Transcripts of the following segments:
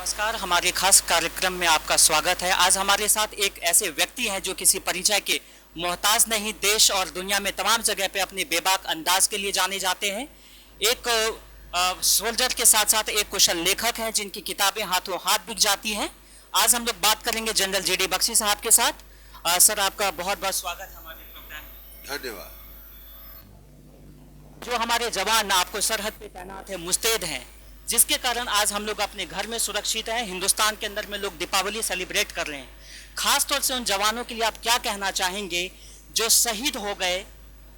नमस्कार, हमारे खास कार्यक्रम में आपका स्वागत है। आज हमारे साथ एक ऐसे व्यक्ति हैं जो किसी परिचय के मोहताज नहीं, देश और दुनिया में तमाम जगह पे अपने बेबाक अंदाज के लिए जाने जाते हैं। एक सोल्जर के साथ साथ एक कुशल लेखक हैं जिनकी किताबें हाथों हाथ बिक जाती हैं। आज हम लोग बात करेंगे जनरल जेडी बख्शी साहब के साथ। सर, आपका बहुत बहुत स्वागत है हमारे प्रोग्राम में। धन्यवाद। जो हमारे जवान आपको सरहद पे तैनात है, मुस्तैद हैं, जिसके कारण आज हम लोग अपने घर में सुरक्षित हैं। हिंदुस्तान के अंदर में लोग दीपावली सेलिब्रेट कर रहे हैं। खास तौर से उन जवानों के लिए आप क्या कहना चाहेंगे जो शहीद हो गए,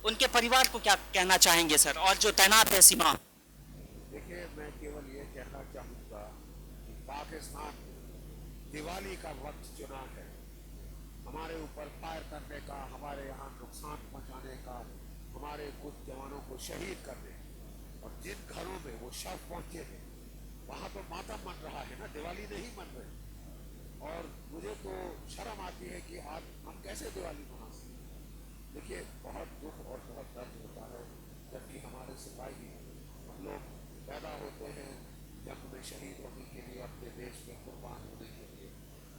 उनके परिवार को क्या कहना चाहेंगे सर, और जो तैनात है सीमा? देखिए, मैं केवल ये कहना चाहूँगा कि पाकिस्तान दिवाली का वक्त चुना है हमारे ऊपर फायर करने का, हमारे यहाँ नुकसान पहुँचाने का, हमारे कुछ जवानों को शहीद करने। और जिन घरों में वो शव पहुंचे हैं वहां तो मातम मन रहा है ना, दिवाली नहीं मन रहे। और मुझे तो शर्म आती है कि आज हम कैसे दिवाली मना सकते। देखिए, बहुत दुख और बहुत दर्द होता है जबकि हमारे सिपाही हम लोग पैदा होते हैं जंग में शहीद होने के लिए, अपने देश में कुर्बान होने के लिए।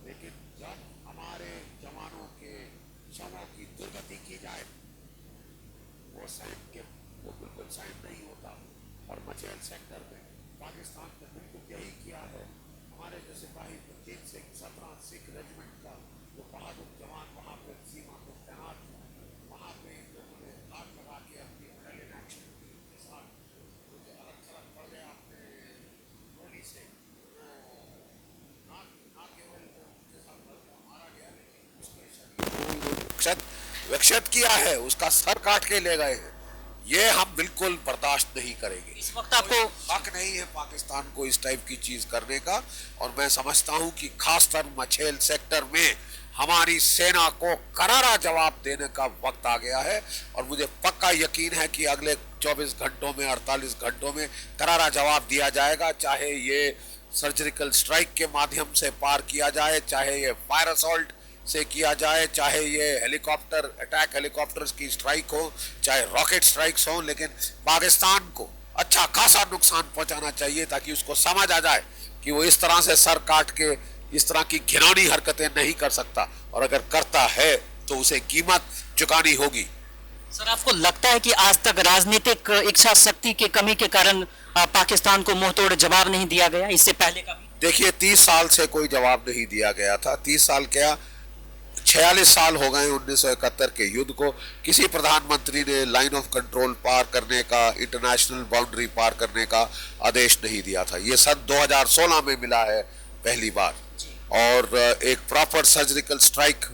लेकिन जब हमारे जवानों के शवों की दुर्गति की जाए वो सहन के वो बिल्कुल सहन नहीं होता। और मचेल सेक्टर में पाकिस्तान ने बिल्कुल यही किया है। हमारे जो सिपाही प्रतीक सिंह 17 सिख रेजिमेंट का जो बहादुर जवान वहाँ पे सीमा पर तैनात था, वहाँ पे उन्होंने आग लगा के अपनी बैटलियन एक्शन के साथ मुझे अलग थलग पड़ गया अपने गोली से। ना केवल उनके साथ मारा गया लेकिन उसके शरीर को विक्षत किया है, उसका सर काट के ले गए हैं। ये हम बिल्कुल बर्दाश्त नहीं करेंगे। इस वक्त आपको हक नहीं है पाकिस्तान को इस टाइप की चीज करने का। और मैं समझता हूं कि खासकर मचेल सेक्टर में हमारी सेना को करारा जवाब देने का वक्त आ गया है। और मुझे पक्का यकीन है कि अगले 24 घंटों में, 48 घंटों में करारा जवाब दिया जाएगा। चाहे ये सर्जिकल स्ट्राइक के माध्यम से पार किया जाए, चाहे ये फायर असॉल्ट से किया जाए, चाहे ये हेलीकॉप्टर अटैक, हेलीकॉप्टर्स की स्ट्राइक हो, चाहे रॉकेट स्ट्राइक्स हो। लेकिन पाकिस्तान को अच्छा खासा नुकसान पहुंचाना चाहिए ताकि उसको समझ आ जाए कि वो इस तरह से सर काट के इस तरह की घिनौनी हरकतें नहीं कर सकता। और अगर करता है तो उसे कीमत चुकानी होगी। सर, आपको लगता है कि आज तक राजनीतिक इच्छा शक्ति की कमी के कारण पाकिस्तान को मुंहतोड़ जवाब नहीं दिया गया? इससे पहले का भी देखिए, 30 साल से कोई जवाब नहीं दिया गया था। 30 साल क्या, 46 साल हो गए 1971 के युद्ध को। किसी प्रधानमंत्री ने लाइन ऑफ कंट्रोल पार करने का, इंटरनेशनल बाउंड्री पार करने का आदेश नहीं दिया था। ये सन 2016 में मिला है पहली बार। और एक प्रॉपर सर्जिकल स्ट्राइक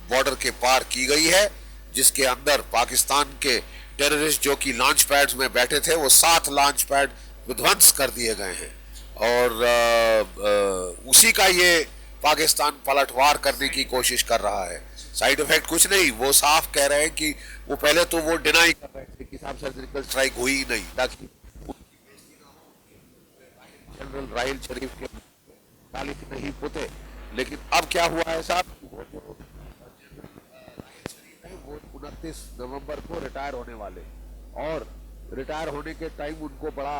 बॉर्डर के पार की गई है जिसके अंदर पाकिस्तान के टेररिस्ट जो कि लॉन्च पैड्स में बैठे थे वो 7 लॉन्च पैड विध्वंस कर दिए गए हैं। और उसी का ये पाकिस्तान पलटवार करने की कोशिश कर रहा है। साइड इफेक्ट कुछ नहीं, वो साफ कह रहे हैं कि वो पहले तो वो डिनाई कर रहे थे कि साहब सर्जिकल स्ट्राइक हुई ही नहीं ताकि जनरल राहिल शरीफ के तालिक नहीं पुते। लेकिन अब क्या हुआ है साहब, वो जो राहिल शरीफ है वो 29 नवंबर को रिटायर होने वाले, और रिटायर होने के टाइम उनको बड़ा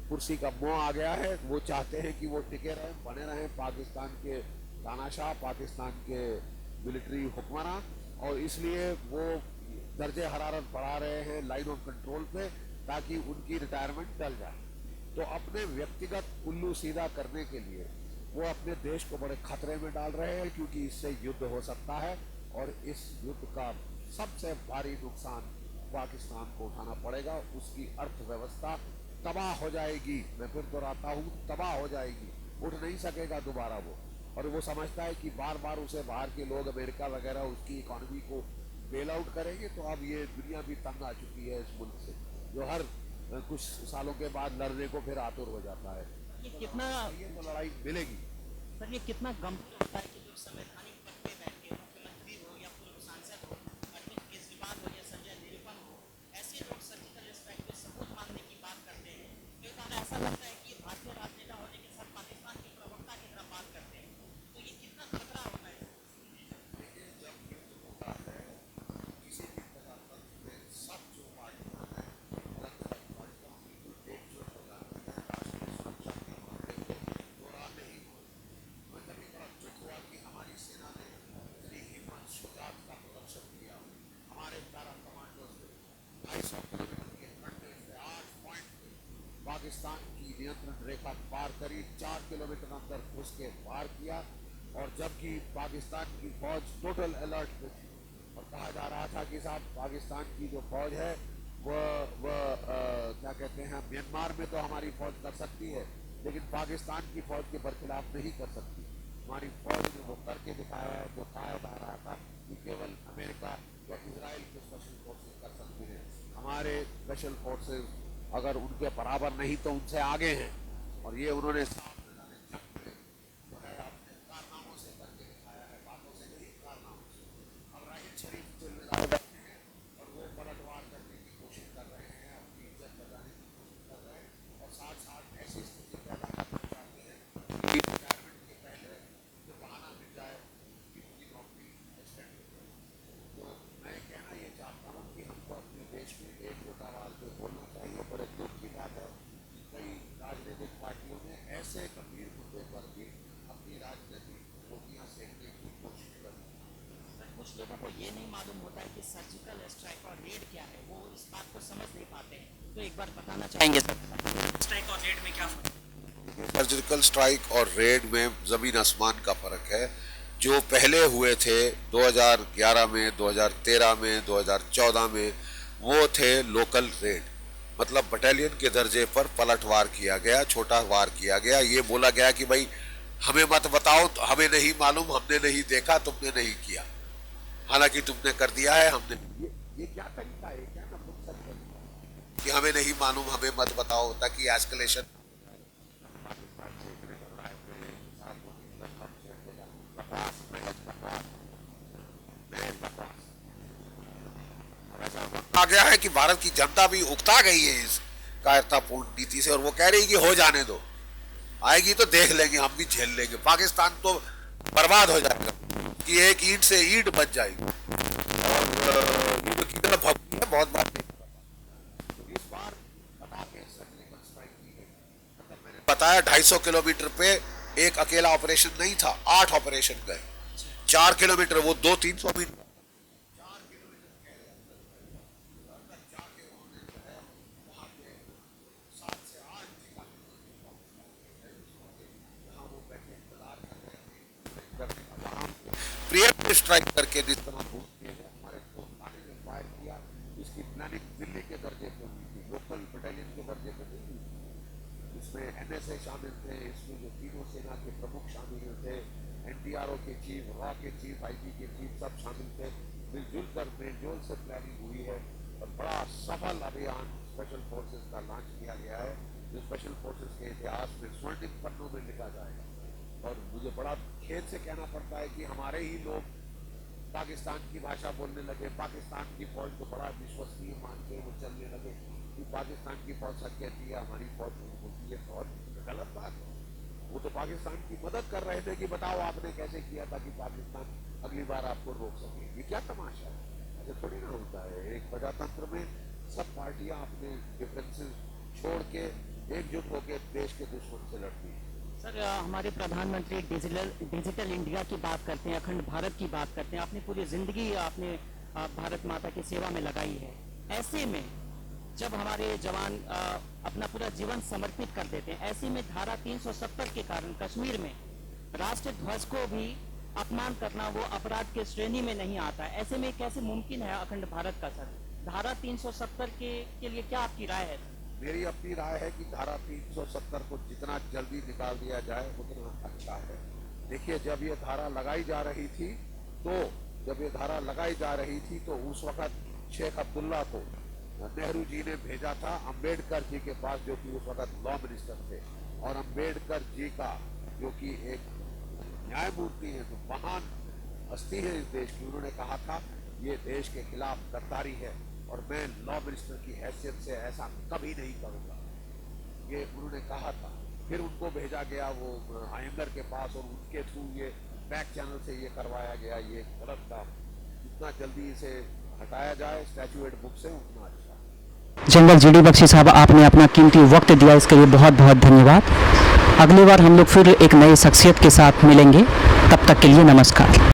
कुर्सी का मोह आ गया है। वो चाहते हैं कि वो टिके रहें, बने रहें पाकिस्तान के तानाशाह, पाकिस्तान के मिलिट्री हुक्मरान। और इसलिए वो दर्जे हरारत बढ़ा रहे हैं लाइन ऑफ कंट्रोल पे ताकि उनकी रिटायरमेंट टल जाए। तो अपने व्यक्तिगत उल्लू सीधा करने के लिए वो अपने देश को बड़े खतरे में डाल रहे हैं क्योंकि इससे युद्ध हो सकता है। और इस युद्ध का सबसे भारी नुकसान पाकिस्तान को उठाना पड़ेगा। उसकी अर्थव्यवस्था तबाह हो जाएगी। मैं फिर दोहराता हूँ, तबाह हो जाएगी, उठ नहीं सकेगा दोबारा वो। और वो समझता है कि बार बार उसे बाहर के लोग, अमेरिका वगैरह, उसकी इकोनॉमी को बेल आउट करेंगे। तो अब ये दुनिया भी तंग आ चुकी है इस मुल्क से, जो हर कुछ सालों के बाद लड़ने को फिर आतुर हो जाता है। ये कितना, ये तो लड़ाई मिलेगी। सर, ये कितना गंभीर होता है कि जो संवैधानिक पद पे बैठे मुख्यमंत्री हो या पूर्व सांसद हो, अरविंद केजरीवाल हो या संजय निरुपम हो, ऐसे लोग सर्जिकल स्ट्राइक पे सबूत मांगने की बात करते हैं। तो हमें ऐसा लगता है कि भारतीय राजनेता होने के साथ पाकिस्तान की प्रवक्ता की तरह बात करते हैं। तो ये कितना खतरा होता है? पाकिस्तान की नियंत्रण रेखा पार करी, 4 किलोमीटर अंदर घुस के पार किया, और जबकि पाकिस्तान की फौज टोटल अलर्ट में थी और कहा जा रहा था कि साहब पाकिस्तान की जो फौज है वह क्या कहते हैं, म्यांमार में तो हमारी फौज कर सकती है लेकिन पाकिस्तान की फौज के बरखिलाफ नहीं कर सकती। हमारी फौज ने वो करके दिखाया है जो कहा जा रहा था कि केवल अमेरिका या इजराइल के स्पेशल फोर्सेस कर सकते हैं। हमारे स्पेशल फोर्सेस अगर उनके बराबर नहीं तो उनसे आगे हैं, और ये उन्होंने कारनामों से करके दिखाया है, बातों से नहीं, कारनामों से। अब राहिल शरीफ जिम्मेदार बैठे हैं और वो पलटवार करने की कोशिश कर रहे हैं, अपनी इज्जत बचाने की कोशिश कर रहे हैं, और साथ साथ ऐसी स्थिति पैदा करना चाहते हैं कि रिटायरमेंट के पहले जो बहाना मिल जाए कि उनकी नौकरी एक्सटेंड हो जाए। तो मैं कहना ये चाहता हूँ कि हमको अपने देश में एकजुट आवाज में बोलना चाहिए। बड़े दुख की बात है कि कई राजनीतिक पार्टियों ने ऐसे गंभीर मुद्दे पर भी अपनी राजनीतिक रोटियां सेकने की कोशिश कर दी। कुछ लोगों को ये नहीं मालूम होता है कि सर्जिकल स्ट्राइक और रेड क्या है, वो इस बात को समझ नहीं पाते हैं, तो एक बार बताना चाहेंगे सर स्ट्राइक और रेड में क्या फर्क है? सर्जिकल स्ट्राइक और रेड में जमीन आसमान का फर्क है। जो पहले हुए थे 2011 में, 2013 में, 2014 में, वो थे लोकल रेड, मतलब बटालियन के दर्जे पर पलटवार किया गया, छोटा वार किया गया। ये बोला गया कि भाई हमें मत बताओ, तो हमें नहीं मालूम, हमने नहीं देखा, तुमने नहीं किया, हालांकि तुमने कर दिया है, हमने। ये क्या तरीका है, क्या नपुंसक तरीका है कि हमें नहीं मालूम, हमें मत बताओ, ताकि एस्केलेशन आ गया है कि भारत की जनता भी उकता गई है इस कायरतापूर्ण नीति से, और वो कह रही है कि हो जाने दो, आएगी तो देख लेंगे, हम भी झेल लेंगे, पाकिस्तान तो बर्बाद हो जाएगा कि एक ईंट से ईंट बच जाएगी। और ये जो कितना भक्ति है बहुत बात नहीं, तो इस बार बता के सर्जिकल स्ट्राइक की गई। मतलब मैंने बताया 250 किलोमीटर पे एक अकेला ऑपरेशन नहीं था, 8 ऑपरेशन गए, 4 किलोमीटर, वो 200-300 मीटर, 4 किलोमीटर अंदर जाके उन्होंने जो है वहां पे 7 से 8 जगह जहाँ वो बैठे इंतजार कर रहे थे वहां प्रियम स्ट्राइक करके जिस तरह घूस किए गए, हमारे थाने ने फायर किया, इसकी प्लानिंग दिल्ली के दर्जे पे हुई थी, लोकल बटालियन के दर्जे पे नहीं हुई। इसमें NSA शामिल थे, इसमें जो तीनों सेना के प्रमुख शामिल थे, NTRO के चीफ, रॉ के चीफ, IG के चीफ, सब शामिल थे। मिलजुल कर मेलजोल से प्लानिंग हुई है और बड़ा सफल अभियान स्पेशल फोर्सेस का लॉन्च किया गया है, जो स्पेशल फोर्सेस के इतिहास में स्वर्णिम पन्नों में लिखा जाएगा। और मुझे बड़ा खेद से कहना पड़ता है कि हमारे ही लोग पाकिस्तान की भाषा बोलने लगे, पाकिस्तान की फौज को बड़ा विश्वसनीय मान के वो चलने लगे कि पाकिस्तान की फौज सच कहती है, हमारी फौज बोलती है, फौज गलत बात है। वो तो पाकिस्तान की मदद कर रहे थे कि बताओ आपने कैसे किया ताकि पाकिस्तान अगली बार आपको रोक सके। ये क्या तमाशा है, ऐसे थोड़ी ना होता है। एक प्रजातंत्र में सब पार्टियां अपने डिफरेंसेस छोड़ के एकजुट होकर देश के दुश्मन से लड़ती है। सर हमारे प्रधानमंत्री डिजिटल इंडिया की बात करते हैं, अखंड भारत की बात करते हैं, आपने पूरी जिंदगी आपने भारत माता की सेवा में लगाई है। ऐसे में जब हमारे जवान अपना पूरा जीवन समर्पित कर देते हैं, ऐसे में धारा 370 के कारण कश्मीर में राष्ट्र ध्वज को भी अपमान करना वो अपराध के श्रेणी में नहीं आता है। ऐसे में कैसे मुमकिन है अखंड भारत का सर? धारा 370 के लिए क्या आपकी राय है? मेरी अपनी राय है कि धारा 370 को जितना जल्दी निकाल दिया जाए उतना अच्छा है। देखिए, जब ये धारा लगाई जा रही थी तो उस वक्त शेख अब्दुल्ला को नेहरू जी ने भेजा था अम्बेडकर जी के पास, जो कि उस वक्त लॉ मिनिस्टर थे, और अम्बेडकर जी का जो कि एक न्यायमूर्ति है, जो महान हस्ती है इस देश की, उन्होंने कहा था ये देश के खिलाफ गद्दारी है और मैं लॉ मिनिस्टर की हैसियत से ऐसा कभी नहीं करूंगा, ये उन्होंने कहा था। फिर उनको भेजा गया वो आयंगर के पास और उनके थ्रू ये बैक चैनल से ये करवाया गया। ये गलत काम, जितना जल्दी इसे हटाया जाए स्टैट्यूएट बुक से उतना अच्छा। जनरल GD बख्शी साहब, आपने अपना कीमती वक्त दिया, इसके लिए बहुत बहुत धन्यवाद। अगली बार हम लोग फिर एक नई शख्सियत के साथ मिलेंगे, तब तक के लिए नमस्कार।